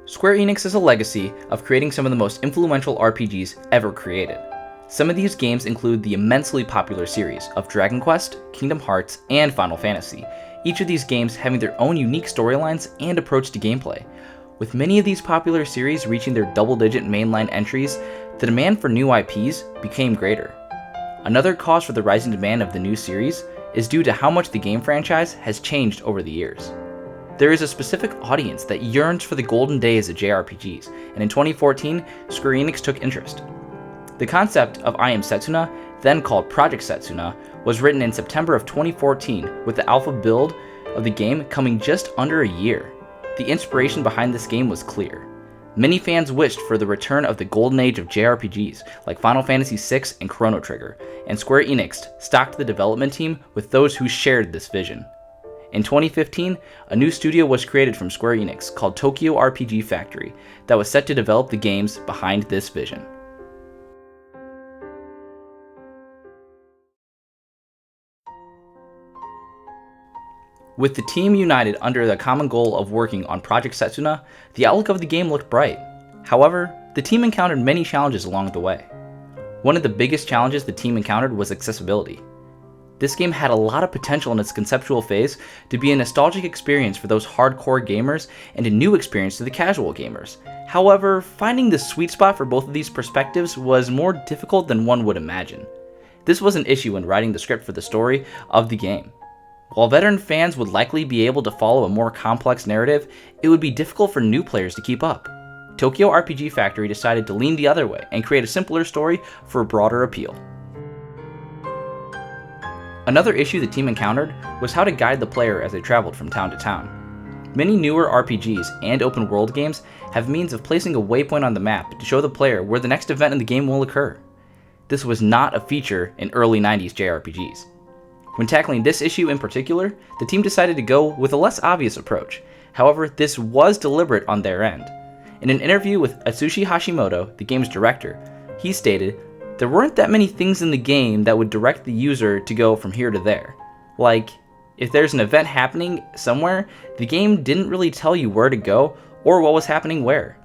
Square Enix has a legacy of creating some of the most influential RPGs ever created. Some of these games include the immensely popular series of Dragon Quest, Kingdom Hearts, and Final Fantasy, each of these games having their own unique storylines and approach to gameplay. With many of these popular series reaching their double-digit mainline entries, the demand for new IPs became greater. Another cause for the rising demand of the new series is due to how much the game franchise has changed over the years. There is a specific audience that yearns for the golden days of JRPGs, and in 2014, Square Enix took interest. The concept of I Am Setsuna, then called Project Setsuna, was written in September of 2014, with the alpha build of the game coming just under a year. The inspiration behind this game was clear. Many fans wished for the return of the golden age of JRPGs like Final Fantasy VI and Chrono Trigger, and Square Enix stocked the development team with those who shared this vision. In 2015, a new studio was created from Square Enix called Tokyo RPG Factory that was set to develop the games behind this vision. With the team united under the common goal of working on Project Setsuna, the outlook of the game looked bright. However, the team encountered many challenges along the way. One of the biggest challenges the team encountered was accessibility. This game had a lot of potential in its conceptual phase to be a nostalgic experience for those hardcore gamers and a new experience to the casual gamers. However, finding the sweet spot for both of these perspectives was more difficult than one would imagine. This was an issue when writing the script for the story of the game. While veteran fans would likely be able to follow a more complex narrative, it would be difficult for new players to keep up. Tokyo RPG Factory decided to lean the other way and create a simpler story for a broader appeal. Another issue the team encountered was how to guide the player as they traveled from town to town. Many newer RPGs and open world games have means of placing a waypoint on the map to show the player where the next event in the game will occur. This was not a feature in early 90s JRPGs. When tackling this issue in particular, the team decided to go with a less obvious approach. However, this was deliberate on their end. In an interview with Atsushi Hashimoto, the game's director, he stated, "There weren't that many things in the game that would direct the user to go from here to there. Like, if there's an event happening somewhere, the game didn't really tell you where to go or what was happening where.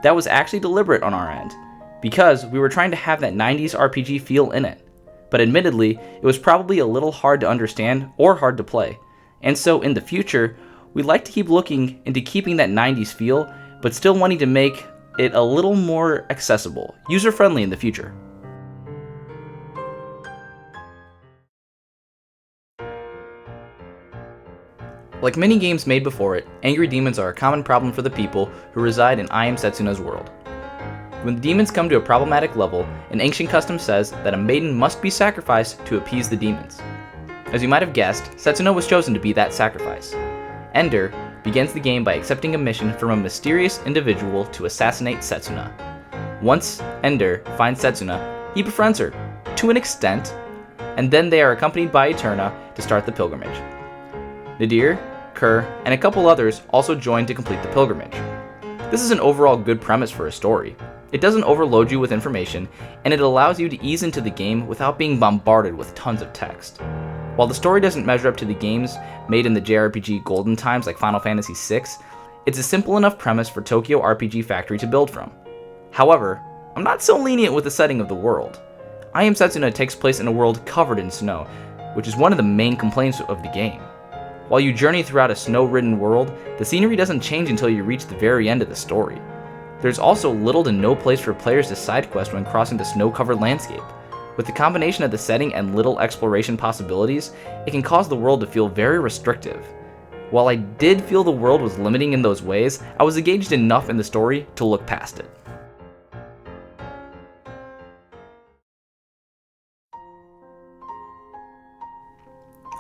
That was actually deliberate on our end, because we were trying to have that 90s RPG feel in it. But admittedly, it was probably a little hard to understand or hard to play. And so in the future, we'd like to keep looking into keeping that 90s feel, but still wanting to make it a little more accessible, user-friendly in the future." Like many games made before it, angry demons are a common problem for the people who reside in I Am Setsuna's world. When the demons come to a problematic level, an ancient custom says that a maiden must be sacrificed to appease the demons. As you might have guessed, Setsuna was chosen to be that sacrifice. Ender begins the game by accepting a mission from a mysterious individual to assassinate Setsuna. Once Ender finds Setsuna, he befriends her, to an extent, and then they are accompanied by Eterna to start the pilgrimage. Nadir, Kerr, and a couple others also join to complete the pilgrimage. This is an overall good premise for a story. It doesn't overload you with information, and it allows you to ease into the game without being bombarded with tons of text. While the story doesn't measure up to the games made in the JRPG golden times like Final Fantasy VI, it's a simple enough premise for Tokyo RPG Factory to build from. However, I'm not so lenient with the setting of the world. I Am Setsuna takes place in a world covered in snow, which is one of the main complaints of the game. While you journey throughout a snow-ridden world, the scenery doesn't change until you reach the very end of the story. There's also little to no place for players to side quest when crossing the snow-covered landscape. With the combination of the setting and little exploration possibilities, it can cause the world to feel very restrictive. While I did feel the world was limiting in those ways, I was engaged enough in the story to look past it.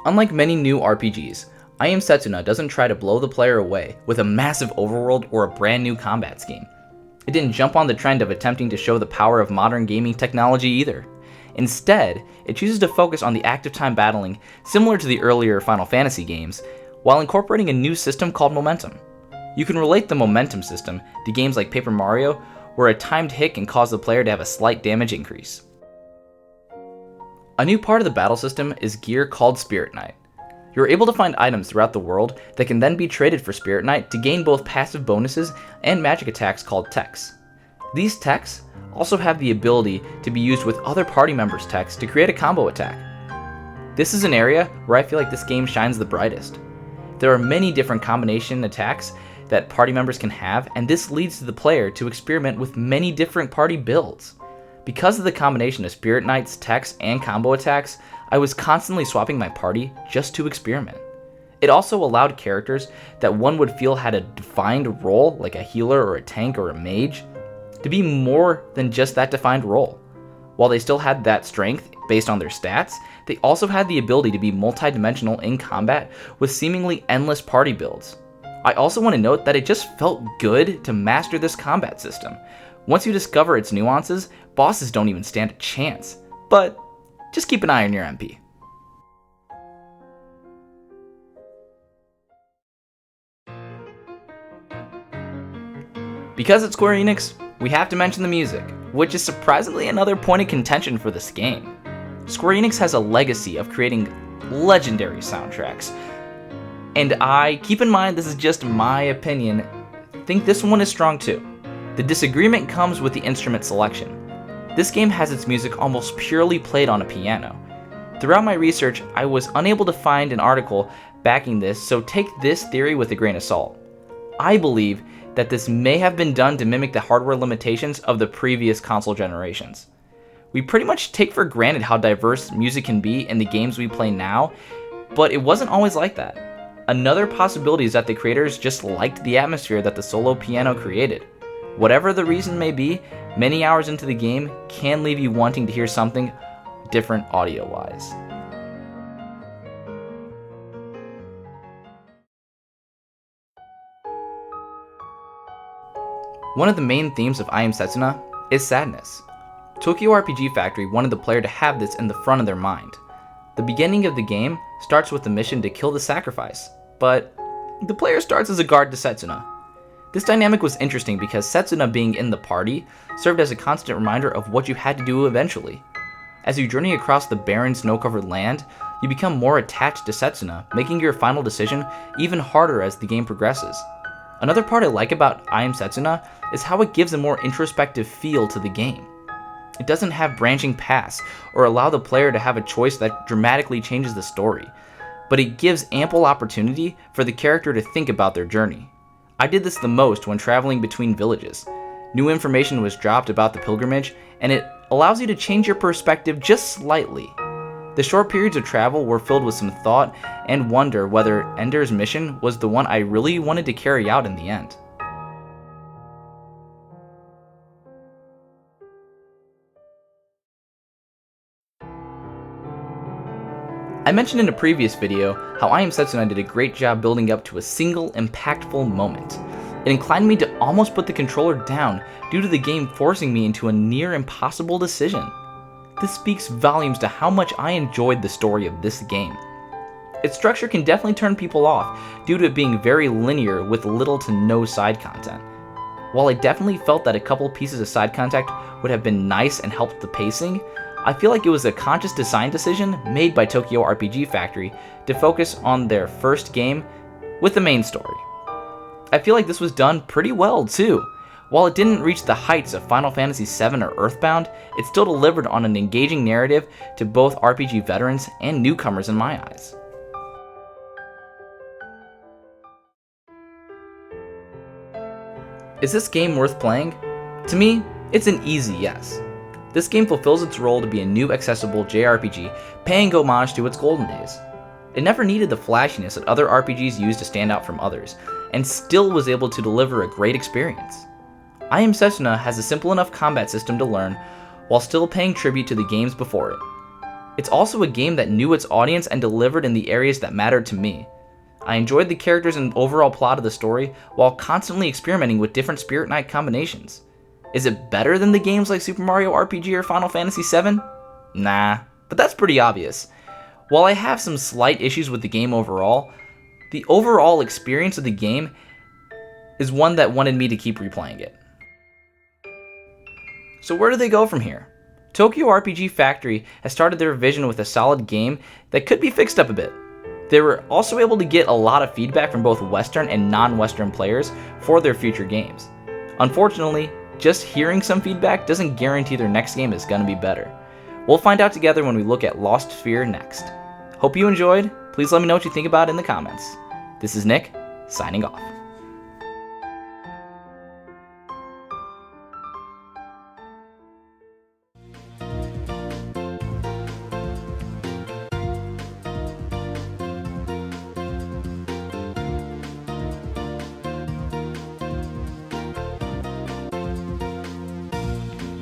Unlike many new RPGs, I Am Setsuna doesn't try to blow the player away with a massive overworld or a brand new combat scheme. It didn't jump on the trend of attempting to show the power of modern gaming technology either. Instead, it chooses to focus on the active time battling similar to the earlier Final Fantasy games, while incorporating a new system called Momentum. You can relate the Momentum system to games like Paper Mario, where a timed hit can cause the player to have a slight damage increase. A new part of the battle system is gear called Spirit Knight. You're able to find items throughout the world that can then be traded for Spirit Knight to gain both passive bonuses and magic attacks called techs. These techs also have the ability to be used with other party members' techs to create a combo attack. This is an area where I feel like this game shines the brightest. There are many different combination attacks that party members can have, and this leads to the player to experiment with many different party builds. Because of the combination of Spirit Knight's techs and combo attacks, I was constantly swapping my party just to experiment. It also allowed characters that one would feel had a defined role, like a healer or a tank or a mage, to be more than just that defined role. While they still had that strength based on their stats, they also had the ability to be multidimensional in combat with seemingly endless party builds. I also want to note that it just felt good to master this combat system. Once you discover its nuances, bosses don't even stand a chance. But just keep an eye on your MP. Because it's Square Enix, we have to mention the music, which is surprisingly another point of contention for this game. Square Enix has a legacy of creating legendary soundtracks, and I, keep in mind this is just my opinion, think this one is strong too. The disagreement comes with the instrument selection. This game has its music almost purely played on a piano. Throughout my research, I was unable to find an article backing this, so take this theory with a grain of salt. I believe that this may have been done to mimic the hardware limitations of the previous console generations. We pretty much take for granted how diverse music can be in the games we play now, but it wasn't always like that. Another possibility is that the creators just liked the atmosphere that the solo piano created. Whatever the reason may be, many hours into the game can leave you wanting to hear something different audio-wise. One of the main themes of I Am Setsuna is sadness. Tokyo RPG Factory wanted the player to have this in the front of their mind. The beginning of the game starts with the mission to kill the sacrifice, but the player starts as a guard to Setsuna. This dynamic was interesting because Setsuna being in the party served as a constant reminder of what you had to do eventually. As you journey across the barren snow-covered land, you become more attached to Setsuna, making your final decision even harder as the game progresses. Another part I like about I Am Setsuna is how it gives a more introspective feel to the game. It doesn't have branching paths or allow the player to have a choice that dramatically changes the story, but it gives ample opportunity for the character to think about their journey. I did this the most when traveling between villages. New information was dropped about the pilgrimage, and it allows you to change your perspective just slightly. The short periods of travel were filled with some thought and wonder whether Ender's mission was the one I really wanted to carry out in the end. I mentioned in a previous video how I Am Setsuna did a great job building up to a single impactful moment. It inclined me to almost put the controller down due to the game forcing me into a near impossible decision. This speaks volumes to how much I enjoyed the story of this game. Its structure can definitely turn people off due to it being very linear with little to no side content. While I definitely felt that a couple pieces of side content would have been nice and helped the pacing, I feel like it was a conscious design decision made by Tokyo RPG Factory to focus on their first game with the main story. I feel like this was done pretty well too. While it didn't reach the heights of Final Fantasy VII or Earthbound, it still delivered on an engaging narrative to both RPG veterans and newcomers in my eyes. Is this game worth playing? To me, it's an easy yes. This game fulfills its role to be a new accessible JRPG, paying homage to its golden days. It never needed the flashiness that other RPGs used to stand out from others, and still was able to deliver a great experience. I Am Setsuna has a simple enough combat system to learn, while still paying tribute to the games before it. It's also a game that knew its audience and delivered in the areas that mattered to me. I enjoyed the characters and overall plot of the story, while constantly experimenting with different Spirit Knight combinations. Is it better than the games like Super Mario RPG or Final Fantasy VII? Nah, but that's pretty obvious. While I have some slight issues with the game overall, the overall experience of the game is one that wanted me to keep replaying it. So where do they go from here? Tokyo RPG Factory has started their vision with a solid game that could be fixed up a bit. They were also able to get a lot of feedback from both Western and non-Western players for their future games. Unfortunately, just hearing some feedback doesn't guarantee their next game is going to be better. We'll find out together when we look at Lost Sphere next. Hope you enjoyed. Please let me know what you think about it in the comments. This is Nick, signing off.